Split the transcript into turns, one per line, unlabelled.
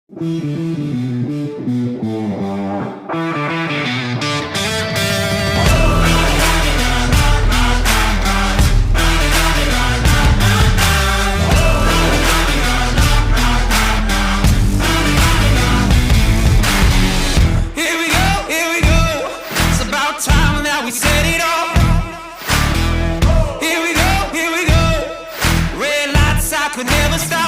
Here we go. It's about time that we set it off. Here we go. Red lights, I could never stop.